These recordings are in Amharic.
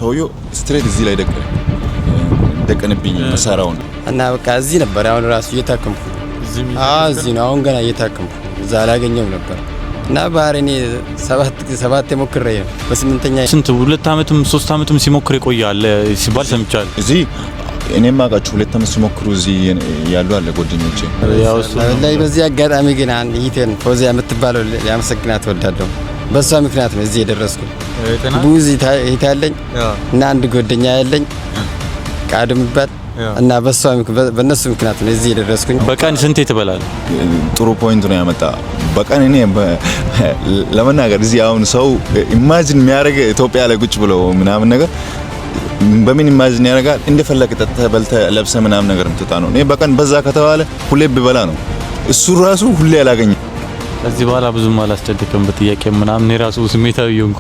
ሰውዬው ስትሬት እዚህ ላይ ደቀንብኝ መሳራውን እና በቃ እዚህ ነበር አሁን ራሱ እየታከምኩ እዚህ ነው አሁን ገና እየታከምኩ እዛ አላገኘው ነበር እና ባህሪኔ ሰባት ሞክሬ ነው በስምንተኛ ስንት 2 አመትም 3 አመትም ሲሞክር ይቆያል ሲባል ሰምቻለሁ እዚህ እኔም ማቃችሁ 2 አመት ሲሞክሩ እዚህ ያሉ አለ ጓደኞቼ ላይ በዚህ አጋጣሚ ግን አንድ ይተን ፎዚያ የምትባለው ያመሰግናት ወዳደው በሷ ምክንያት ነው እዚህ የደረስኩት ብዙ ይታለኝ እና አንድ ጓደኛ ያለኝ ቃድምበት እና በነሱ ምክንያት ነው እዚህ የደረስኩኝ በቀን ስንት ትበላለህ ጥሩ ፖይንት ነው ያመጣ በቀን እኔ ለመናገር እዚህ አሁን ሰው ኢማጂን የሚያደርግ ኢትዮጵያ ላይ ቁጭ ብሎ ምናምን ነገር በምን ኢማጂን ያደርጋል እንደፈለክ ተበልተ ለብሰ ምናምን ነገር እንትጣ ነው እኔ በቀን በዛ ከተባለ ሁሌ ቢበላ ነው እሱ ራሱ ሁሌ ያላገኝ እዚህ በኋላ ብዙም አላስጨድቅም በጥያቄ ምናምን ራሱ ስሜታዊ ይሆንኩ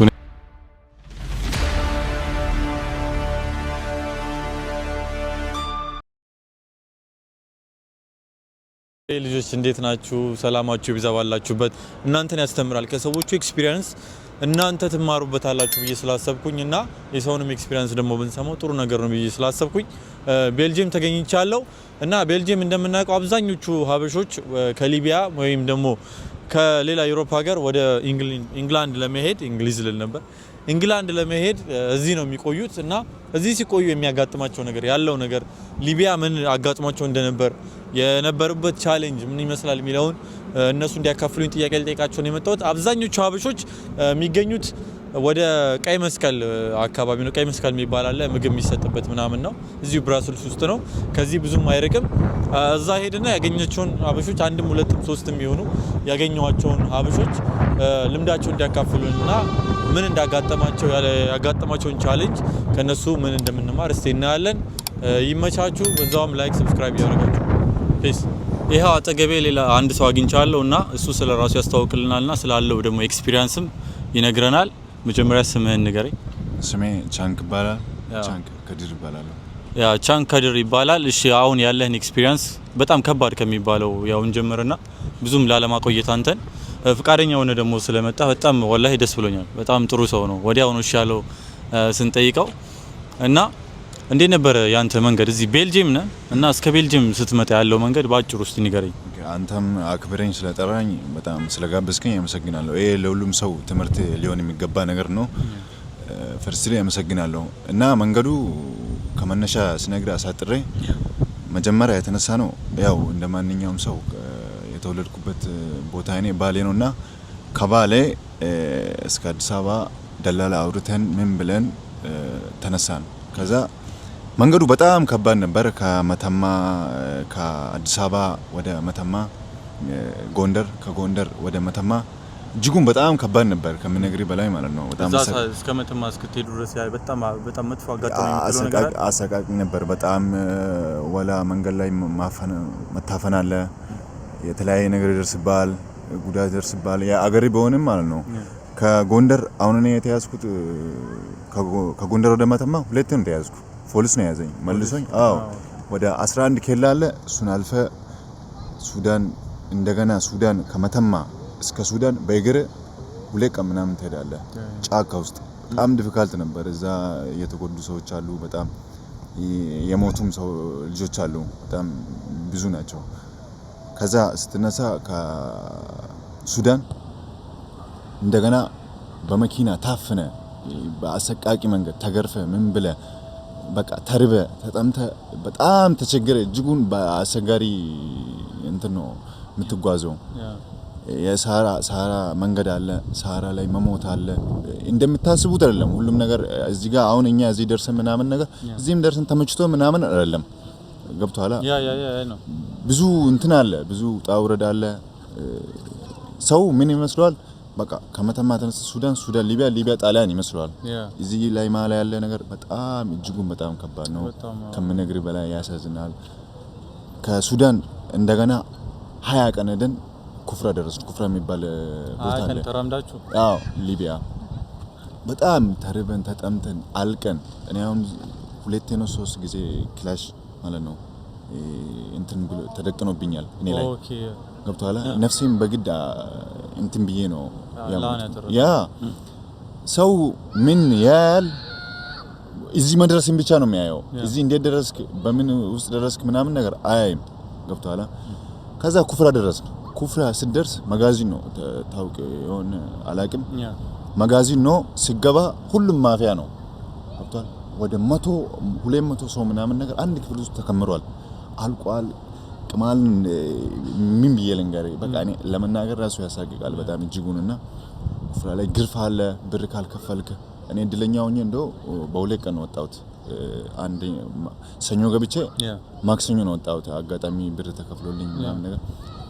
ልጆች እንዴት ናችሁ ሰላማችሁ ይብዛባላችሁበት እናንተን ያስተምራል ከሰዎቹ ኤክስፒሪየንስ እናንተ ትማሩበታላችሁ ብዬ ስላሰብኩኝና የሰውንም ኤክስፒሪየንስ ደግሞ ብንሰማው ጥሩ ነገር ነው ብዬ ስላሰብኩኝ ቤልጂየም ተገኝቻለሁ እና ቤልጂየም እንደምናውቀው አብዛኞቹ ሀበሾች ከሊቢያ ወይም ደግሞ ከሌላ ዩሮፕ ሀገር ወደ ኢንግላንድ ለመሄድ እንግሊዝ ልል ነበር ኢንግላንድ ለመሄድ እዚህ ነው የሚቆዩት እና እዚህ ሲቆዩ የሚያጋጥማቸው ነገር ያለው ነገር ሊቢያ ምን አጋጥሟቸው እንደነበር የነበሩበት ቻሌንጅ ምን ይመስላል የሚለውን እነሱ እንዲያካፍሉኝ ጥያቄ ልጠይቃቸው ነው የመጣሁት አብዛኞቹ ሀበሾች የሚገኙት ወደ ቀይ መስቀል አካባቢ ነው ቀይ መስቀል የሚባል አለ ምግብ የሚሰጥበት ምናምን ነው እዚሁ ብራስልስ ውስጥ ነው ከዚህ ብዙም አይርቅም እዛ ሄድና ያገኘቸውን ሀበሾች አንድም ሁለትም ሶስትም ይሆኑ ያገኘዋቸውን ሀበሾች ልምዳቸውን እንዲያካፍሉንና ምን እንዳጋጠማቸው ያጋጠማቸውን ቻሌንጅ ከነሱ ምን እንደምንማር እስቲ እናያለን ይመቻችሁ በዛውም ላይክ ሰብስክራይብ ያደርጋችሁ ፕሊዝ ይሄው አጠገቤ ሌላ አንድ ሰው አግኝቻለሁና እሱ ስለራሱ ያስተዋውቅልናልና ስላለው ደግሞ ኤክስፒሪየንስም ይነግረናል መጀመሪያ ስምህን ንገረኝ ስሜ ቻንክ ይባላል ቻንክ ከድር ይባላል ያ ቻንክ ከድር ይባላል እሺ አሁን ያለህን ኤክስፒሪየንስ በጣም ከባድ ከሚባለው ያው እንጀምርና ብዙም ላለማቆየት አንተን ፍቃደኛ ሆነ ደግሞ ስለመጣ በጣም ወላሂ ደስ ብሎኛል በጣም ጥሩ ሰው ነው ወዲያው ነው ሻለው ስንጠይቀው እና እንዴ ነበር ያንተ መንገድ እዚህ ቤልጂየም ነህ እና እስከ ቤልጂየም ስትመጣ ያለው መንገድ ባጭሩ ውስጥ ንገረኝ አንተም አክብረኝ ስለጠራኝ በጣም ስለጋበዝከኝ አመሰግናለሁ ይሄ ለሁሉም ሰው ትምህርት ሊሆን የሚገባ ነገር ነው ፈርስሊ አመሰግናለሁ እና መንገዱ ከመነሻ ስነግር አሳጥሬ መጀመሪያ የተነሳ ነው ያው እንደማንኛውም ሰው የተወለድኩበት ቦታ እኔ ባሌ ነውና ከባሌ እስከ አዲስ አበባ ደላላ አውርተን ምን ብለን ተነሳን ከዛ መንገዱ በጣም ከባድ ነበር ከመተማ ከአዲስ አበባ ወደ መተማ ጎንደር ከጎንደር ወደ መተማ እጅጉን በጣም ከባድ ነበር ከመነግሪ በላይ ማለት ነው በጣም እስከ መተማ እስክትሄዱ ድረስ በጣም መጥፎ አጋጣሚ ነው ነገር አሰቃቂ ነበር በጣም ወላ መንገድ ላይ መታፈን አለ የተለያየ ነገር ይደርስባል ጉዳት ይደርስባል ያ አገሪ በሆነም ማለት ነው ከጎንደር አሁን እኔ የተያዝኩት ከጎንደር ወደ መተማ ሁለቴ ነው የተያዝኩ ፖሊስ ነው ያዘኝ መልሶኝ አዎ ወደ 11 ኬላ አለ እሱን አልፈ ሱዳን እንደገና ሱዳን ከመተማ እስከ ሱዳን በእግር ሁለት ቀን ምናምን ትሄዳለህ ጫካ ውስጥ በጣም ዲፊካልት ነበር እዛ የተጎዱ ሰዎች አሉ በጣም የሞቱም ሰው ልጆች አሉ በጣም ብዙ ናቸው ከዛ ስትነሳ ከሱዳን እንደገና በመኪና ታፍነ በአሰቃቂ መንገድ ተገርፈ ምን ብለ በቃ ተርበ ተጠምተ በጣም ተቸገረ እጅጉን በአሰጋሪ እንትን ነው የምትጓዘው የሳራ መንገድ አለ ሳራ ላይ መሞት አለ እንደምታስቡት አይደለም ሁሉም ነገር እዚህ ጋር አሁን እኛ እዚህ ደርሰን ምናምን ነገር እዚህም ደርሰን ተመችቶ ምናምን አይደለም ገብቷላ ያ ነው ብዙ እንትን አለ ብዙ ጣውረድ አለ ሰው ምን ይመስላል በቃ ከመተማ ተነስ ሱዳን ሊቢያ ጣሊያን ይመስላል እዚህ ላይ ማለ ያለ ነገር በጣም እጅጉን በጣም ከባድ ነው ከመነግሪ በላይ ያሳዝናል ከሱዳን እንደገና 20 ቀን ሄደን ኩፍራ ደረስን ኩፍራ የሚባል ቦታ አለ ተራምዳችሁ አዎ ሊቢያ በጣም ተርበን ተጠምተን አልቀን እኔ አሁን ሁለቴ ነው 3 ጊዜ ክላሽ ማለት ነው እንትን ብሎ ተደቅኖብኛል እኔ ላይ ኦኬ ገብቷላ ነፍሴም በግድ እንትን ብዬ ነው ያ ሰው ምን ያል እዚህ መድረስን ብቻ ነው የሚያየው። እዚህ እንዴት ደረስክ በምን ውስጥ ደረስክ ምናምን ነገር አያይም። ገብቶሃል? ከዛ ኩፍራ ደረስን። ኩፍራ ስንደርስ መጋዚን ነው ታውቅ የሆነ አላቅም መጋዚን ነው ሲገባ ሁሉም ማፊያ ነው። ገብቶሃል? ወደ 100 200 ሰው ምናምን ነገር አንድ ክፍል ውስጥ ተከምሯል። አልቋል። ቅማል ምን ብየለንጋሪ በቃ እኔ ለመናገር ራሱ ያሳቅቃል በጣም እጅጉንና ኩፍራ ላይ ግርፍ አለ። ብር ካልከፈልክ እኔ እድለኛ ሆኜ እንደው በሁለት ቀን ወጣሁት። አንድ ሰኞ ገብቼ ማክሰኞ ነው ወጣሁት። አጋጣሚ ብር ተከፍሎልኝ ምናምን ነገር።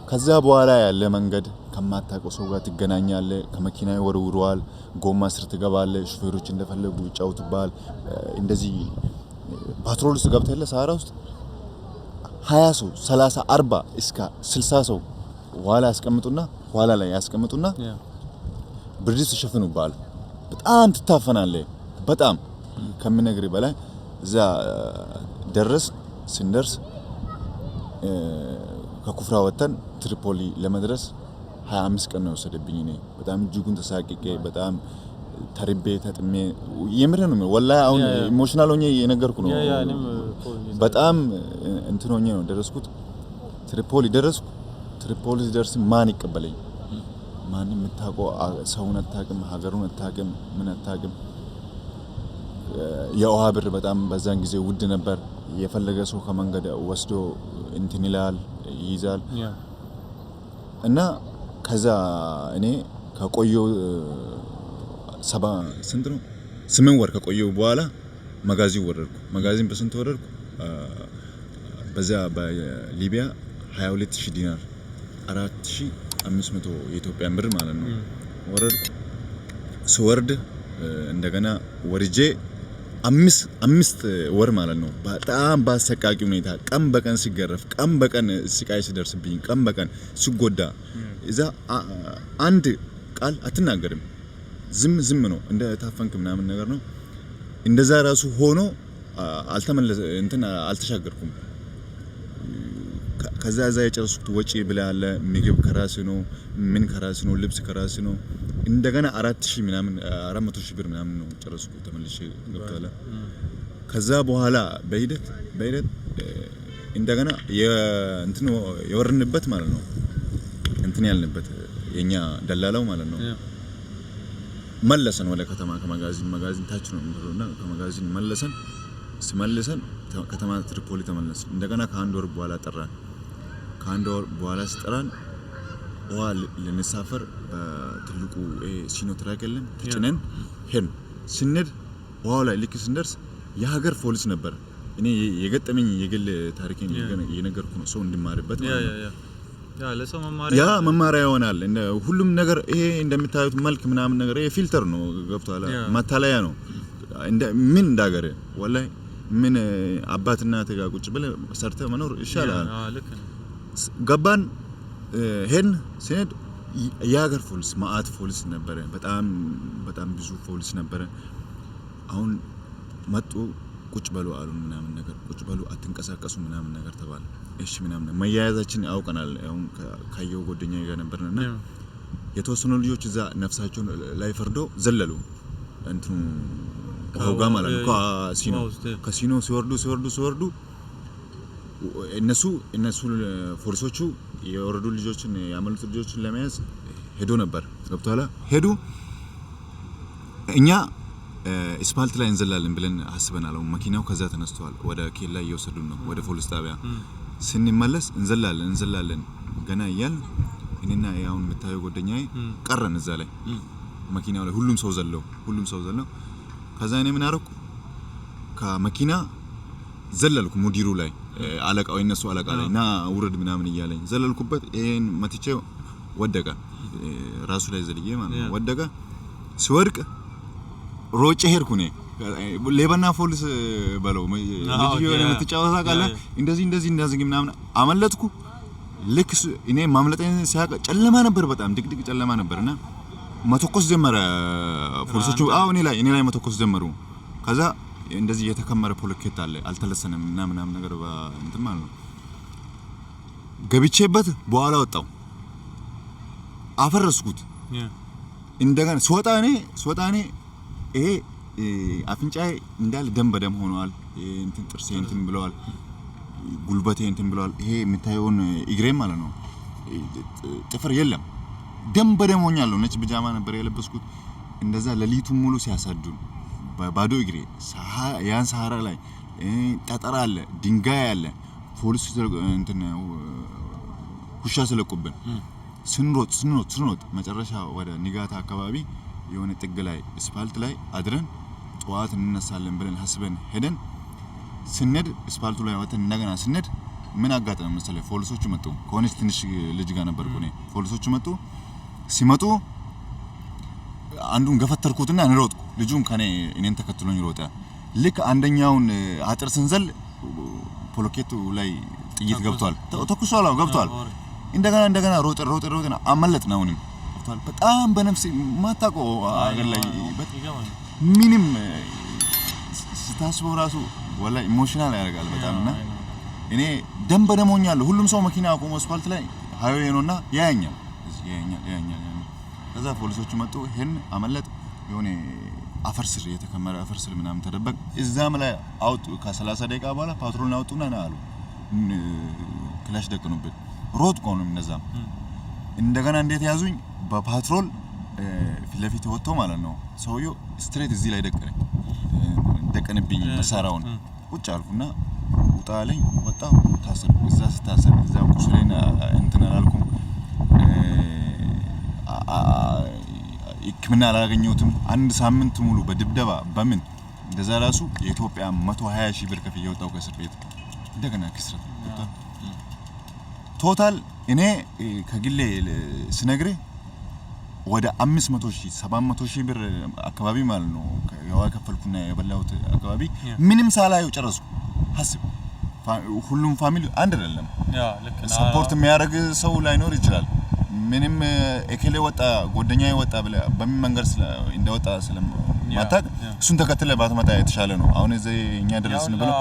ከዛ በኋላ ያለ መንገድ ከማታውቀው ሰው ጋር ትገናኛለህ። ከመኪና ይወርውረዋል። ጎማ ስር ትገባለህ። ሹፌሮች እንደፈለጉ ይጫውቱብሃል። እንደዚህ ፓትሮል ውስጥ ገብተህ የለ ሰሃራ ውስጥ 20 ሰው 30 40 እስከ 60 ሰው ኋላ ያስቀምጡና ብርድ ተሸፍኑብሃል። በጣም ትታፈናለህ። በጣም ከምነግርህ በላይ እዛ ስንደርስ ከኩፍራ ወጥተን ትሪፖሊ ለመድረስ 25 ቀን ነው ወሰደብኝ። እኔ በጣም እጅጉን ተሳቅቄ በጣም ተርቤ ተጥሜ የምር ነው ወላሂ አሁን ኢሞሽናል ሆኜ የነገርኩ ነው። በጣም እንትን ሆኜ ነው ደረስኩት። ትሪፖሊ ደረስኩ። ትሪፖሊ ደርስ ማን ይቀበለኝ? ማንም የምታውቀው ሰውን አታውቅም፣ ሀገሩን አታውቅም፣ ምን አታውቅም። የውሃ ብር በጣም በዛን ጊዜ ውድ ነበር። የፈለገ ሰው ከመንገድ ወስዶ እንትን ይላል ይይዛል። እና ከዛ እኔ ከቆየው 8 ወር ከቆየው በኋላ መጋዚን ወረድኩ። መጋዚን በስንት ወረድኩ? በዛ በሊቢያ 22000 ዲናር 4500 የኢትዮጵያን ብር ማለት ነው ወረድኩ። ስወርድ እንደገና ወርጄ 5 ወር ማለት ነው በጣም በአሰቃቂ ሁኔታ ቀን በቀን ሲገረፍ፣ ቀን በቀን ስቃይ ሲደርስብኝ፣ ቀን በቀን ሲጎዳ እዛ አንድ ቃል አትናገርም። ዝም ነው እንደ ታፈንክ ምናምን ነገር ነው። እንደዛ ራሱ ሆኖ አልተሻገርኩም። ከዛ የጨረስኩት ወጪ ብላለ ምግብ ከራስ ነው፣ ምን ከራስ ነው፣ ልብስ ከራስ ነው። እንደገና 400,000 ብር ምናምን ነው ጨረስኩት ተመልሼ ገብቷል። ከዛ በኋላ በሂደት እንደገና የወርንበት ማለት ነው እንትን ያልንበት የኛ ደላላው ማለት ነው መለሰን ወደ ከተማ። ከመጋዚን ታች ነው እንደሆነ ከመጋዚን መለሰን ከተማ ትሪፖሊ ተመለስን። እንደገና ከአንድ ወር በኋላ ጠራን። ከአንድ ወር በኋላ ስጠራን ውሃ ልንሳፈር በትልቁ ሲኖ ትራክ የለም ተጭነን ሄን ስንሄድ ውሃው ላይ ልክ ስንደርስ የሀገር ፖሊስ ነበር። እኔ የገጠመኝ የግል ታሪኬን የነገርኩ ነው ሰው እንዲማርበት ማለት ነው። ያ መማሪያ ይሆናል። ሁሉም ነገር ይሄ እንደምታዩት መልክ ምናምን ነገር ይሄ ፊልተር ነው። ገብቷል? ማታለያ ነው። ምን እንዳገረ ወላሂ ምን አባትና ተጋ ቁጭ ብለህ ሰርተህ መኖር ይሻላል። ገባን ሄን ስንሄድ የሀገር ፖሊስ ማአት ፖሊስ ነበረ። በጣም ብዙ ፖሊስ ነበረ። አሁን መጡ። ቁጭ በሉ አሉን ምናምን ነገር ቁጭ በሉ አትንቀሳቀሱ ምናምን ነገር ተባለ። እሺ ምናምን መያያዛችን ያውቀናል። አሁን ካየው ጓደኛዬ ጋር ነበርና የተወሰኑ ልጆች እዛ ነፍሳቸውን ላይ ፈርዶ ዘለሉ እንትኑ ከውጋ ማለት ነው። ከሲኖ ሲወርዱ እነሱ ፖሊሶቹ የወረዱ ልጆችን ያመሉት ልጆችን ለመያዝ ሄዶ ነበር። ገብቷላ ሄዱ። እኛ ስፓልት ላይ እንዘላለን ብለን አስበናል። መኪናው ከዛ ተነስተዋል። ወደ ኬላ እየወሰዱን ነው ወደ ፖሊስ ጣቢያ። ስንመለስ እንዘላለን ገና እያል እኔና ያውን የምታየው ጓደኛዬ ቀረን እዛ ላይ መኪናው ላይ ሁሉም ሰው ዘለው ከዛ እኔ ምን አደረኩ? ከመኪና ዘለልኩ ሙዲሩ ላይ አለቃው የነሱ አለቃ ላይ እና ውረድ ምናምን እያለኝ ዘለልኩበት። ይሄን መትቼው ወደቀ። ራሱ ላይ ዘልዬ ማለት ነው ወደቀ። ሲወድቅ ሮጬ ሄድኩ። እኔ ሌባና ፖሊስ በለው ልጅ የሆነ የምትጫወታ ካለ እንደዚህ ምናምን አመለጥኩ። ልክ እኔ ማምለጤን ሲያውቅ ጨለማ ነበር፣ በጣም ድቅድቅ ጨለማ ነበርና መተኮስ ጀመረ ፖሊሶቹ። እኔ ላይ መተኮስ ጀመሩ። ከዛ እንደዚህ የተከመረ ፖለኬት አለ አልተለሰነም እና ምናምን ነገር እንትን ማለት ነው። ገብቼበት በኋላ ወጣው አፈረስኩት። እንደገና ስወጣ እኔ ይሄ አፍንጫዬ እንዳለ ደም በደም ሆኗል። እንትን ጥርሴ እንትን ብለዋል፣ ጉልበቴ እንትን ብለዋል። ይሄ የምታየውን እግሬ ማለት ነው ጥፍር የለም፣ ደም በደም ሆኛለሁ። ነጭ ቢጃማ ነበር የለበስኩት። እንደዛ ሌሊቱን ሙሉ ሲያሳዱን ባዶ እግሬ ያን ሰሃራ ላይ ጠጠር አለ፣ ድንጋይ አለ። ፖሊስ እንትን ውሻ ስለቁብን ስንሮጥ መጨረሻ ወደ ንጋታ አካባቢ የሆነ ጥግ ላይ አስፋልት ላይ አድረን ጠዋት እንነሳለን ብለን ሐስበን ሄደን ስንሄድ አስፋልቱ ላይ ወጥተን እንደገና ስንሄድ ምን አጋጠመ መሰለህ? ፖሊሶቹ መጡ። ከሆነች ትንሽ ልጅ ጋር ነበርኩ እኔ። ፖሊሶቹ መጡ። ሲመጡ አንዱን ገፈተርኩትና እንሮጥኩ። ልጁም እኔን ተከትሎኝ ሮጠ። ልክ አንደኛውን አጥር ስንዘል ፖሎኬቱ ላይ ጥይት ገብቷል። ተኩሷል፣ ገብቷል። እንደገና ሮጠን አመለጥን። አሁንም ገብቷል። በጣም በነፍሴ ማታውቀው አገር ላይ ምንም ስታስበው ራሱ ወላሂ ኢሞሽናል ያደርጋል በጣምና እኔ ደም በደም ሆኛለሁ። ሁሉም ሰው መኪና አቆሞ አስፋልት ላይ ሃይዌይ ነውና ያያኛል። ከዛ ፖሊሶቹ መጡ። ይሄን አመለጥ የሆነ አፈር ስር የተከመረ አፈር ስር ምናምን ተደበቅ። እዛም ላይ አውጡ። ከ30 ደቂቃ በኋላ ፓትሮልን አውጡና ና አሉ። ክላሽ ደቅኑብን። ሮጥኩ ነው እነዛም እንደገና እንዴት ያዙኝ? በፓትሮል ፊት ለፊት ወጥቶ ማለት ነው። ሰውየው ስትሬት እዚህ ላይ ደቀንብኝ መሳሪያውን። ቁጭ አልኩና ውጣ አለኝ። ወጣሁ። ታሰርኩ። እዛ ስታሰር እዛ ቁስሌን እንትን አላልኩም። ሕክምና አላገኘሁትም። አንድ ሳምንት ሙሉ በድብደባ በምን እንደዛ ራሱ የኢትዮጵያ 120 ሺህ ብር ከፍዬ ወጣሁ ከእስር ቤት። እንደገና ክስረት ቶታል እኔ ከግሌ ስነግርህ ወደ 500 ሺህ 700 ሺህ ብር አካባቢ ማለት ነው ያው ከፈልኩና የበላሁት አካባቢ ምንም ሳላየው ጨረስኩ። ሐስብ ሁሉም ፋሚሊ አንድ አይደለም። ሰፖርት የሚያደርግ ሰው ላይኖር ይችላል። ምንም እከሌ ወጣ ጓደኛዬ ወጣ ብለህ በምን መንገድ እንደወጣ ስለማታውቅ እሱን ተከትለህ ባትመጣ የተሻለ ነው። አሁን እዚህ እኛ ደረስን ብለው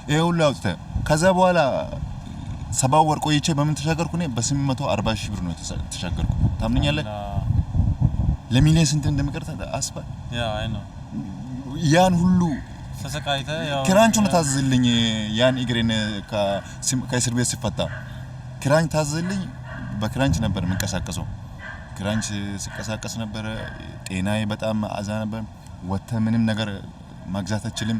ይሄ ሁሉ አውጥተህ ከዛ በኋላ 7 ወር ቆይቼ በምን ተሻገርኩ? እኔ በ840 ሺህ ብር ነው ተሻገርኩ። ታምነኛለህ? ለሚሊዮን ስንት እንደሚቀርታ አስባ ያን ሁሉ ተሰቃይተ ክራንቹን ታዝልኝ። ያን እግሬን ከእስር ቤት ሲፈታ ክራንች ታዝልኝ። በክራንች ነበር የምንቀሳቀሰው። ክራንች ሲቀሳቀስ ነበር። ጤናዬ በጣም አዛ ነበር። ወተ ምንም ነገር ማግዛት አችልም።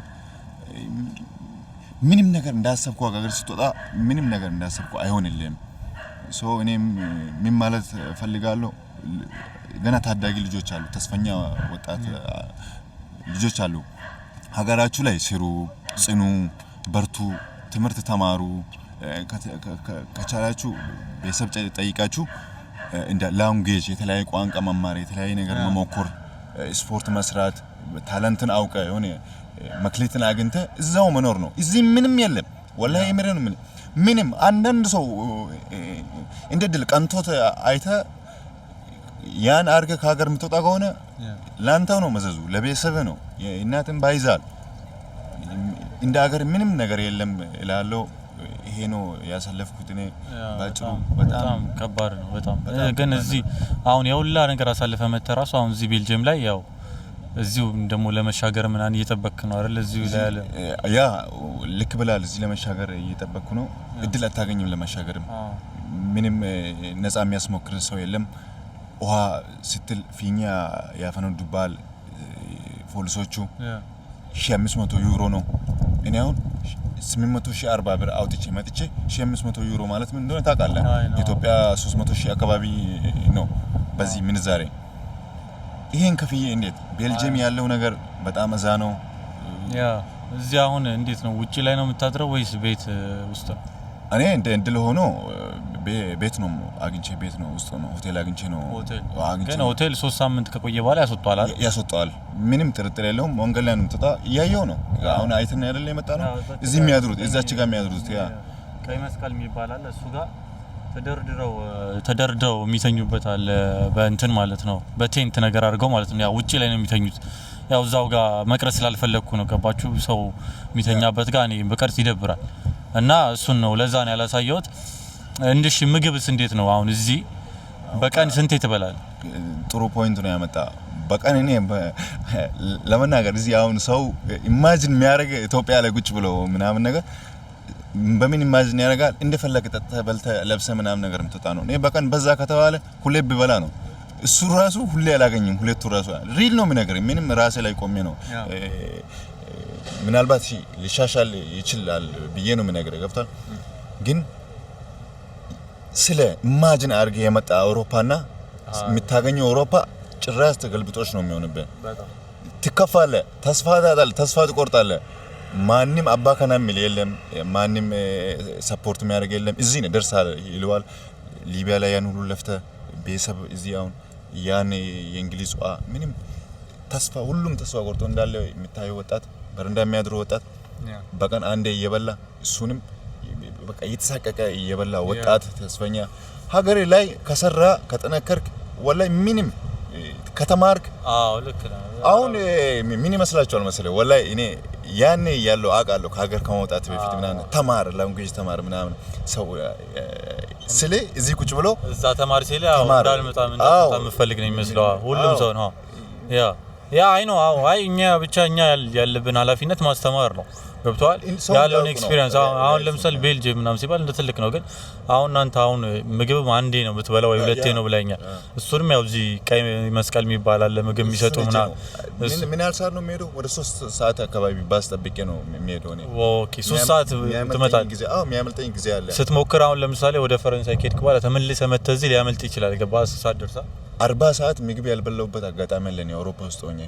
ምንም ነገር እንዳሰብኩ አገር ስትወጣ ምንም ነገር እንዳሰብኩ አይሆንልህም። እኔም ምን ማለት ፈልጋለሁ፣ ገና ታዳጊ ልጆች አሉ፣ ተስፈኛ ወጣት ልጆች አሉ። ሀገራችሁ ላይ ስሩ፣ ጽኑ፣ በርቱ፣ ትምህርት ተማሩ። ከቻላችሁ ቤተሰብ ጠይቃችሁ እንደ ላንጉዌጅ የተለያየ ቋንቋ መማር፣ የተለያየ ነገር መሞከር፣ ስፖርት መስራት፣ ታለንትን አውቀ የሆነ መክሊትን አግኝተ እዛው መኖር ነው። እዚህ ምንም የለም ወላሂ ምንም ምንም አንዳንድ ሰው እንደ ድል ቀንቶት አይተ ያን አርገ ከሀገር የምትወጣ ከሆነ ላንተው ነው መዘዙ፣ ለቤተሰብ ነው። እናትን ባይዛል እንደ ሀገር ምንም ነገር የለም እላለሁ። ይሄ ነው ያሳለፍኩት እኔ ባጭሩ። በጣም ከባድ ነው በጣም ግን እዚህ አሁን የሁላ ነገር አሳልፈ መተራሱ አሁን እዚህ ቤልጅየም ላይ ያው እዚሁ ደሞ ለመሻገር ምናን እየተጠበቅክ ነው አይደል? እዚሁ ላይ ያለ ያ ልክ ብላል። እዚህ ለመሻገር እየተጠበቅኩ ነው። እድል አታገኝም ለመሻገርም። ምንም ነፃ የሚያስሞክር ሰው የለም። ውሃ ስትል ፊኛ ያፈነዱባል ፖሊሶቹ። 1500 ዩሮ ነው። እኔ አሁን 840 ብር አውጥቼ መጥቼ 1500 ዩሮ ማለት ምን እንደሆነ ታውቃለህ? ኢትዮጵያ 300 ሺህ አካባቢ ነው በዚህ ምንዛሬ። ይሄን ከፍዬ እንዴት ቤልጅየም ያለው ነገር በጣም እዛ ነው። ያ እዚህ አሁን እንዴት ነው? ውጪ ላይ ነው የምታድረው ወይስ ቤት ውስጥ ነው? እኔ እንደ እድል ሆኖ ቤት ነው አግኝቼ ቤት ነው ውስጥ ነው ሆቴል አግኝቼ ነው አግኝቼ ግን ሆቴል 3 ሳምንት ከቆየ በኋላ ያስወጣዋል። ምንም ጥርጥር የለውም። መንገድ ላይ ነው የምትወጣ እያየው ነው። አሁን አይተን አይደለ የመጣ ነው። እዚህ የሚያድሩት እዛች ጋር የሚያድሩት ያ ቀይ መስቀል የሚባል እሱ ጋር ተደርድረው የሚተኙበት አለ። በእንትን ማለት ነው በቴንት ነገር አድርገው ማለት ነው። ያው ውጪ ላይ ነው የሚተኙት። ያው እዛው ጋር መቅረስ ስላልፈለኩ ነው። ገባችሁ? ሰው የሚተኛበት ጋር እኔ በቀርጽ ይደብራል እና እሱን ነው ለዛ ነው ያላሳየሁት። እንድሽ ምግብስ እንዴት ነው? አሁን እዚህ በቀን ስንት ትበላለህ? ጥሩ ፖይንት ነው ያመጣ። በቀን እኔ ለመናገር እዚህ አሁን ሰው ኢማጂን የሚያደርግ ኢትዮጵያ ላይ ቁጭ ብሎ ምናምን ነገር በምን ኢማጂን ያደርጋል እንደፈለገ ጠጥተህ በልተህ ለብሰህ ምናምን ነገር የምትወጣ ነው። እኔ በቀን በዛ ከተባለ ሁሌ ቢበላ ነው እሱ ራሱ ሁሌ አላገኝም። ሁለቱ ራሱ ሪል ነው የሚነገረኝ። ምንም ራሴ ላይ ቆሜ ነው ምናልባት ሊሻሻል ይችላል ብዬ ነው የሚነገረኝ። ገብቷል። ግን ስለ ኢማጂን አድርጌ የመጣ አውሮፓና የምታገኘው አውሮፓ ጭራሽ ተገልብጦች ነው የሚሆንብህ። ትከፋለህ፣ ተስፋ ታጣለህ፣ ተስፋ ትቆርጣለህ። ማንም አባከና የሚል የለም፣ ማንም ሰፖርት የሚያደርግ የለም። እዚህ ነው ደርሳለህ ይለዋል። ሊቢያ ላይ ያን ሁሉ ለፍተህ ቤተሰብ እዚህ አሁን ያን የእንግሊዝ ምንም ተስፋ ሁሉም ተስፋ ቆርጦ እንዳለ የሚታየው ወጣት በረንዳ የሚያድረው ወጣት በቀን አንዴ እየበላ እሱንም በቃ እየተሳቀቀ እየበላ ወጣት ተስፈኛ ሀገሬ ላይ ከሰራ ከጠነከርክ ወላይ ምንም ከተማርክ ልክ ነው። አሁን ምን ይመስላችኋል መሰለኝ ወላይ እኔ ያኔ ያለው አቃለው ከሀገር ከመውጣት በፊት ምናምን ተማር ላንጉዌጅ ተማር ምናምን ሰው ስለ እዚህ ቁጭ ብሎ እዛ ተማር ሲል እንዳልመጣ የምፈልግ ነው የሚመስለው ሁሉም ሰው ነው። ያ አይ ነው አይ እኛ ብቻ እኛ ያለብን ኃላፊነት ማስተማር ነው። ገብቷል። ያለውን ኤክስፒሪየንስ አሁን ለምሳሌ ቤልጅየም ምናምን ሲባል እንደ ትልቅ ነው። ግን አሁን አንተ አሁን ምግብ አንዴ ነው ብትበላው ወይ ሁለቴ ነው ብለኛል። እሱንም ያው እዚህ ቀይ መስቀል የሚባል አለ ምግብ የሚሰጡ ምናምን ምን ያህል ሰዓት ነው የሚሄደው? ወደ 3 ሰዓት አካባቢ ባስ ጠብቄ ነው የሚሄደው እኔ። ኦኬ 3 ሰዓት ትመጣለህ? የሚያመልጠኝ ጊዜ አለ። ስትሞክር አሁን ለምሳሌ ወደ ፈረንሳይ ከሄድክ በኋላ ተመልሰህ መተህ እዚህ ሊያመልጥ ይችላል። ገባህ? 10 ሰዓት ደርሳ 40 ሰዓት ምግብ ያልበላሁበት አጋጣሚ አለ ነው አውሮፓ ውስጥ ሆኜ።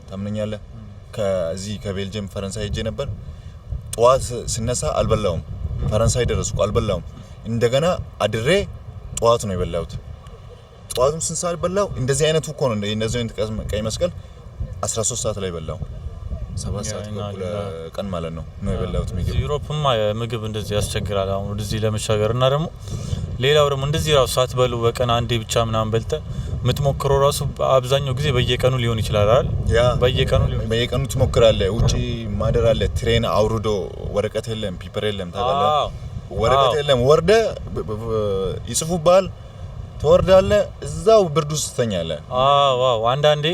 ታምነኛለህ? ከዚህ ከቤልጅየም ፈረንሳይ ሄጄ ነበር። ጠዋት ስነሳ አልበላውም። ፈረንሳይ ደረስኩ አልበላውም። እንደገና አድሬ ጠዋት ነው የበላሁት። ጠዋቱም ስንት ሰዓት በላው? እንደዚህ አይነቱ እኮ ነው እንደዚህ አይነት ቀይ መስቀል 13 ሰዓት ላይ በላው። 7 ሰዓት ቀን ማለት ነው የበላሁት ምግብ። ዩሮፕማ ምግብ እንደዚህ ያስቸግራል። አሁን ወደዚህ ለመሻገርና ደግሞ ሌላው ደግሞ እንደዚህ ራሱ ሳትበሉ በቀን አንዴ ብቻ ምናምን በልተ የምትሞክረው ራሱ አብዛኛው ጊዜ በየቀኑ ሊሆን ይችላል አይደል? በየቀኑ ትሞክራለህ። ውጪ ማደር አለ። ትሬን አውርዶ ወረቀት የለም ፔፐር የለም ታውቃለህ። ወረቀት የለም ወርደ ይጽፉባል። ትወርዳለህ እዛው ብርድ ውስጥ ትተኛለህ። አንዳንዴ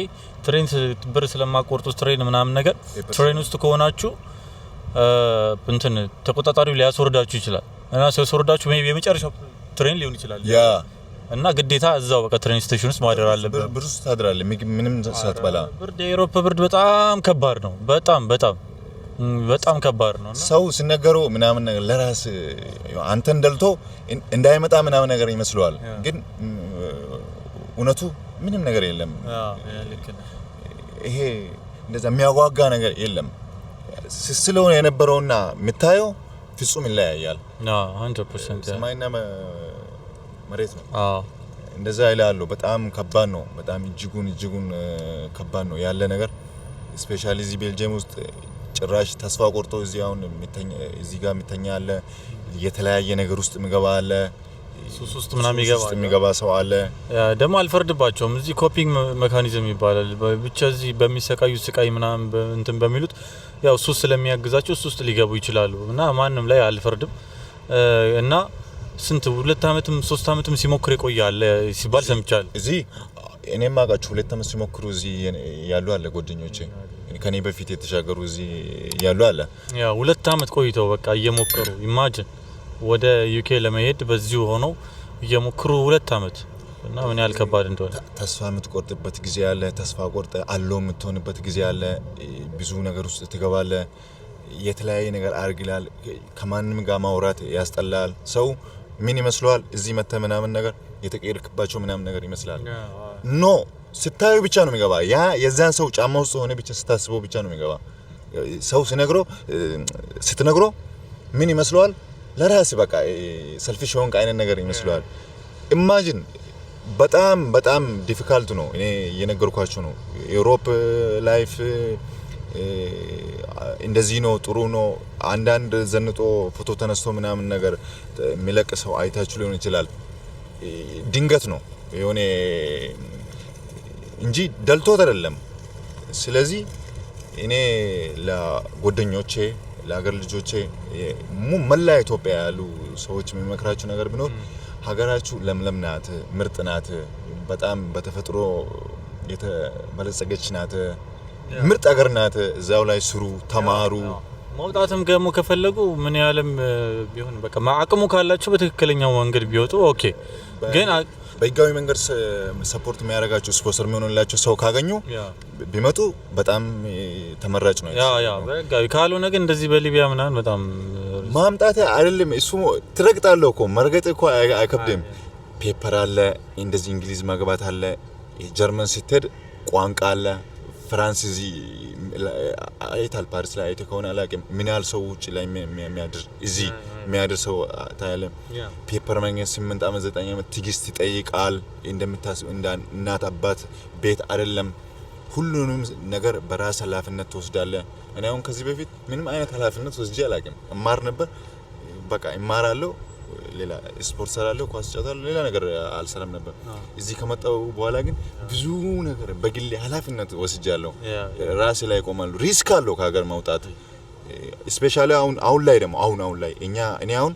ትሬን ብር ስለማቆርጡ ትሬን ምናምን ነገር ትሬን ውስጥ ከሆናችሁ እንትን ተቆጣጣሪው ሊያስወርዳችሁ ይችላል እና ሲያስወርዳችሁ የመጨረሻው ትሬን ሊሆን ይችላል እና ግዴታ እዛው በቃ ትሬን ስቴሽን ውስጥ ማደር አለበት። ብርድ ውስጥ ታድራለህ ምንም ሳትበላ። ብርድ የአውሮፓ ብርድ በጣም ከባድ ነው። በጣም ከባድ ነው። ሰው ሲነገረው ምናምን ነገር ለራስ አንተን ደልቶ እንዳይመጣ ምናምን ነገር ይመስለዋል። ግን እውነቱ ምንም ነገር የለም። ይሄ እንደዛ የሚያጓጓ ነገር የለም። ስለሆነ የነበረውና የምታየው ፍጹም ይለያያል። 100% ሰማይና መሬት ነው። እንደዛ ይላሉ። በጣም ከባድ ነው። በጣም እጅጉን ከባድ ነው ያለ ነገር። ስፔሻሊ እዚህ ቤልጅየም ውስጥ ጭራሽ ተስፋ ቆርጦ እዚህ አሁን እዚህ ጋር የሚተኛ አለ። የተለያየ ነገር ውስጥ የሚገባ አለ። ሱስ ውስጥ ምናምን የሚገባ ሰው አለ። ደግሞ አልፈርድባቸውም። እዚህ ኮፒንግ ሜካኒዝም ይባላል። ብቻ እዚህ በሚሰቃዩ ስቃይ ምናምን እንትን በሚሉት ያው ሱስ ስለሚያግዛቸው ሱስ ውስጥ ሊገቡ ይችላሉ እና ማንም ላይ አልፈርድም። እና ስንት 2 አመትም 3 አመትም ሲሞክር ይቆያል ሲባል ሰምቻለሁ። እዚህ እኔም አውቃቸው 2 አመት ሲሞክሩ እዚህ ያሉ አለ ጓደኞቼ ከኔ በፊት የተሻገሩ እዚህ ያሉ አለ። ያው 2 አመት ቆይተው በቃ እየሞከሩ ኢማጂን ወደ ዩኬ ለመሄድ በዚሁ ሆነው እየሞከሩ 2 አመት እና ምን ያህል ከባድ እንደሆነ ተስፋ የምትቆርጥበት ጊዜ አለ። ተስፋ ቆርጠ አለው የምትሆንበት ጊዜ አለ። ብዙ ነገር ውስጥ ትገባለህ። የተለያየ ነገር አርግላል። ከማንም ጋር ማውራት ያስጠላል። ሰው ምን ይመስለዋል? እዚህ መተ ምናምን ነገር የተቀየርክባቸው ምናምን ነገር ይመስላል። ኖ ስታዩ ብቻ ነው የሚገባ። ያ የዛን ሰው ጫማ ውስጥ ሆነ ብቻ ስታስበው ብቻ ነው የሚገባ። ሰው ስትነግረው ምን ይመስለዋል? ለራስ በቃ ሰልፊሽ ሆንክ አይነት ነገር ይመስለዋል። ኢማጂን በጣም ዲፊካልት ነው። እኔ የነገርኳችሁ ነው። ዩሮፕ ላይፍ እንደዚህ ነው፣ ጥሩ ነው። አንዳንድ ዘንጦ ፎቶ ተነስቶ ምናምን ነገር የሚለቅ ሰው አይታችሁ ሊሆን ይችላል። ድንገት ነው የሆነ እንጂ ደልቶት አይደለም። ስለዚህ እኔ ለጓደኞቼ ለሀገር ልጆቼ መላ ኢትዮጵያ ያሉ ሰዎች የሚመክራችሁ ነገር ቢኖር ሀገራችሁ ለምለም ናት፣ ምርጥ ናት። በጣም በተፈጥሮ የተበለጸገች ናት ምርጥ ሀገር ናት እዛው ላይ ስሩ ተማሩ መውጣትም ገሞ ከፈለጉ ምን ያለም ቢሆን በቃ ማአቅሙ ካላችሁ በትክክለኛው መንገድ ቢወጡ ኦኬ ግን በህጋዊ መንገድ ሰፖርት የሚያደርጋቸው ስፖንሰር የሚሆንላቸው ሰው ካገኙ ቢመጡ በጣም ተመራጭ ነው ያ በህጋዊ ካልሆነ ግን እንደዚህ በሊቢያ ምናምን በጣም ማምጣት አይደለም እሱ ትረግጣለህ እኮ መርገጥ እኮ አይከብድም ፔፐር አለ እንደዚህ እንግሊዝ ማግባት አለ ጀርመን ስትሄድ ቋንቋ አለ ፍራንስ እዚህ አይታል ፓሪስ ላይ አይተ ከሆነ አላውቅም ምን ያህል ሰው ውጭ ላይ የሚያድር እዚህ የሚያድር ሰው ታያለ ፔፐር ማግኘት 8 አመት 9 አመት ትግስት ይጠይቃል እንደምታስብ እናት አባት ቤት አይደለም ሁሉንም ነገር በራስ ኃላፊነት ትወስዳለህ እኔ አሁን ከዚህ በፊት ምንም አይነት ኃላፊነት ወስጄ አላውቅም እማር ነበር በቃ እማራለሁ ሌላ ስፖርት ሰራለሁ ኳስ ጫወታለሁ ሌላ ነገር አልሰራም ነበር እዚህ ከመጣው በኋላ ግን ብዙ ነገር በግል ኃላፊነት ወስጃለሁ ራሴ ላይ ቆማለሁ ሪስክ አለው ከሀገር ማውጣት ስፔሻሊ አሁን ላይ ደግሞ አሁን ላይ እኔ አሁን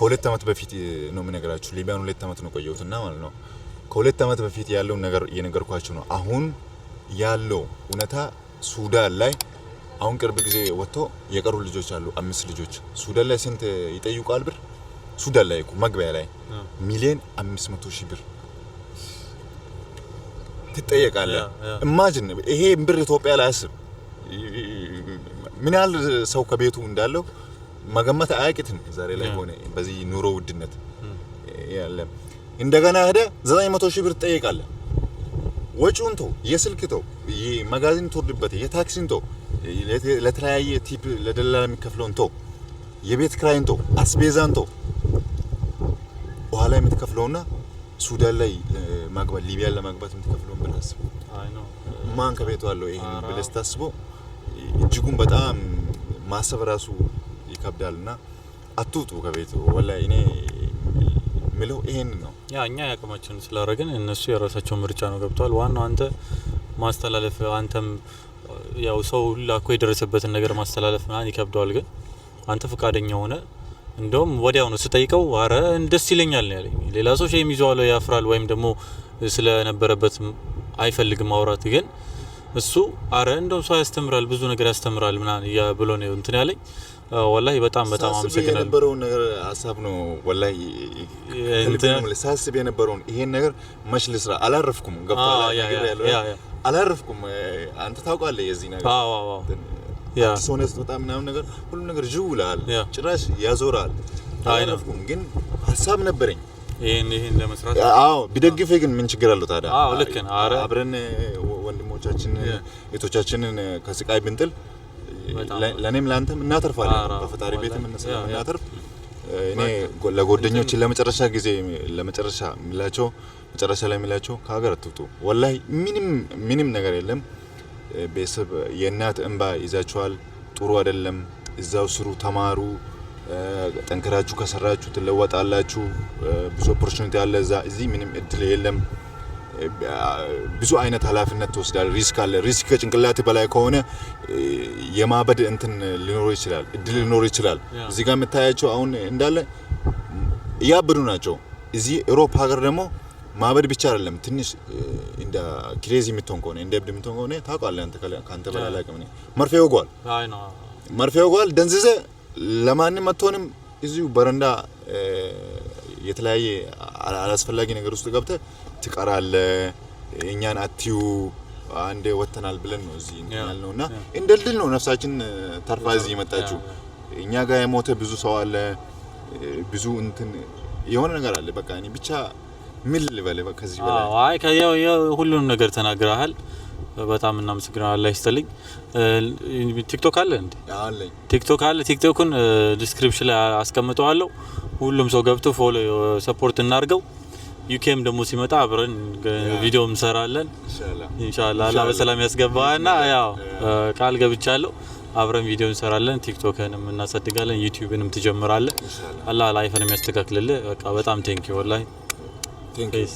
ከ2 አመት በፊት ነው የምነግራችሁ ሊቢያን 2 አመት ነው ቆየሁትና ማለት ነው ከ2 አመት በፊት ያለው ነገር እየነገርኳችሁ ነው አሁን ያለው እውነታ ሱዳን ላይ አሁን ቅርብ ጊዜ ወጥቶ የቀሩ ልጆች አሉ 5 ልጆች ሱዳን ላይ ስንት ይጠይቃል ብር ሱዳን ላይ እኮ መግቢያ ላይ 1,500,000 ብር ትጠየቃለህ ኢማጂን ይሄ ብር ኢትዮጵያ ላይ አስብ ምን ያህል ሰው ከቤቱ እንዳለው መገመት አያቅትም ዛሬ ላይ ሆነ በዚህ ኑሮ ውድነት ያለ እንደገና ሄደ 900,000 ብር ትጠየቃለህ ወጪውን ተው የስልክ ተው የማጋዚን ተወርድበት የታክሲን ተው ለተለያየ ቲፕ ለደላላ የሚከፍለውን ተው የቤት ክራይን ተው አስቤዛን ተው በኋላ የምትከፍለውና ሱዳን ላይ ማግባት ሊቢያ ለማግባት የምትከፍለውን ብር አስብ አይ ነው ማን ከቤቱ አለው ይሄን ብለህ ታስበው እጅጉን በጣም ማሰብ ራሱ ይከብዳልና አትውጡ ከቤቱ ወላሂ እኔ ምለው ይሄን ነው እኛ ያቀማችን ስላደረግን እነሱ የራሳቸው ምርጫ ነው ገብቷል ዋናው አንተ ማስተላለፍ አንተም ያው ሰው ሁላኮ የደረሰበትን ነገር ማስተላለፍ ማን ይከብዳል ግን አንተ ፈቃደኛ ሆነ እንደውም ወዲያው ነው ስጠይቀው አረ ደስ ይለኛል ነው ያለኝ ሌላ ሰው ሸይ የሚዟለው ያፍራል ወይም ደግሞ ስለነበረበት አይፈልግም ማውራት ግን እሱ አረ እንደውም ሰው ያስተምራል ብዙ ነገር ያስተምራል ምናን ያ ብሎ ነው እንትን ያለኝ ወላሂ በጣም አመሰግናለሁ የነበረው ነገር ሐሳብ ነው ወላሂ እንትን ሳስብ የነበረው ይሄን ነገር መሽል ስራ አላረፍኩም ገብቷል አላረፍኩም አንተ ታውቃለህ የዚህ ነገር ያ ሶነስ በጣም ምናምን ነገር ሁሉ ነገር ጅውላል ጭራሽ ያዞራል አላረፍኩም ግን ሐሳብ ነበረኝ ይሄን ለመስራት ቢደግፈ ግን ምን ችግር አለው ታዲያ ልክ ነው አብረን ወንድሞቻችን እህቶቻችንን ከስቃይ ብንጥል ለኔም ላንተም እናተርፋለን በፈጣሪ ቤትም እናተርፍ እኔ ለጓደኞቼ ለመጨረሻ ላይ የሚላቸው ከሀገር አትውጡ ወላሂ ምንም ነገር የለም ቤተሰብ የእናት እንባ ይዛችኋል ጥሩ አይደለም እዛው ስሩ ተማሩ ጠንክራችሁ ከሰራችሁ ትለወጣላችሁ ብዙ ኦፖርቹኒቲ አለ እዚህ ምንም እድል የለም ብዙ አይነት ኃላፊነት ተወስዳል ሪስክ አለ ሪስክ ከጭንቅላት በላይ ከሆነ የማበድ እንትን ሊኖር ይችላል እድል ሊኖር ይችላል እዚህ ጋር መታያቸው አሁን እንዳለ ያብዱ ናቸው እዚህ አውሮፓ ሀገር ደግሞ ማበድ ብቻ አይደለም ትንሽ እንደ ክሬዚ የምትሆን ከሆነ እንደ እብድ የምትሆን ከሆነ ታውቃለህ አንተ ካንተ በላይ አላውቅም እኔ መርፌ ወጓል ደንዝዘ ለማንም አትሆንም እዚሁ በረንዳ የተለያየ አላስፈላጊ ነገር ውስጥ ገብተህ ትቀራለህ እኛን አትዩ አንዴ ወተናል ብለን ነው እዚህ ያልነውና እንደልል ነው ነፍሳችን ተርፋ እዚህ መጣችሁ እኛ ጋር የሞተ ብዙ ሰው አለ ብዙ እንትን የሆነ ነገር አለ በቃ እኔ ብቻ ምን ልበል በቃ ከዚህ በላይ አይ ከያው ሁሉንም ነገር ተናግረሃል በጣም እናመሰግናለን አላህ ይስጥልኝ ቲክቶክ አለ እንዴ አለኝ ቲክቶክ አለ ቲክቶክን ዲስክሪፕሽን ላይ አስቀምጠዋለሁ ሁሉም ሰው ገብቶ ፎሎ ሰፖርት እናርገው ዩኬም ደግሞ ሲመጣ አብረን ቪዲዮ እንሰራለን ኢንሻአላህ አላህ በሰላም ያስገባና ያው ቃል ገብቻለሁ አብረን ቪዲዮ እንሰራለን ቲክቶክንም እናሳድጋለን ዩቲዩብንም ትጀምራለህ አላህ ላይፍንም ያስተካክልልህ በቃ በጣም ቴንክ ዩ ወላሂ ቴንክ ዩ